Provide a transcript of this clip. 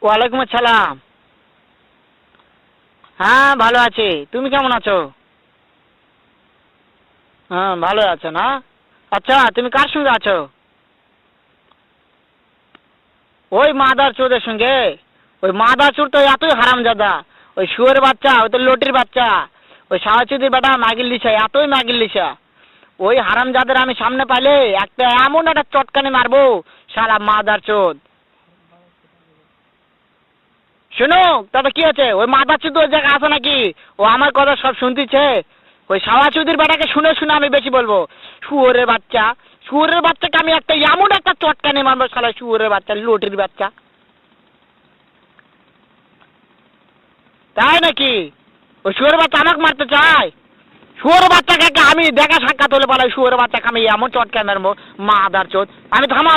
ওয়ালাইকুম আসসালাম। হ্যাঁ ভালো আছি, তুমি কেমন আছো? হ্যাঁ ভালো আছো না? আচ্ছা তুমি কার সঙ্গে আছো? ওই মাদার চোদের সঙ্গে। ওই মাদার চোর তো এতই হারামজাদা। ওই শুয়োরের বাচ্চা, ওই তো লটির বাচ্চা। ওই সাহাচুদির বেটা মাগির লিসা, এতই মাগির লিসা। ওই হারামজাদের আমি সামনে পাইলে একটা এমন একটা চটকানি মারবো, শালা মাদার চোদ। শুনো, তবে কি আছে, ওই মাদার চোদ ওই জায়গায় আছে নাকি? ও আমার কথা সব শুনতিছে। ওই সাহাচুদির বেটাকে শুনে শুনে আমি বেশি বলবো। শুয়োরের বাচ্চা, শুয়োরের বাচ্চাকে আমি একটা এমন একটা চটকানি মারবো, শালা শুয়োরের বাচ্চা, লটির বাচ্চা। তাই নাকি? ওই শুয়োরের বাচ্চা আমাকে মারতে চায়? শুয়োরের বাচ্চাকে আমি দেখা সাক্ষাৎ হলে বলে শুয়োরের বাচ্চাকে আমি এমন চটকানি মারবো, মাদার চোদ। আমি থামা।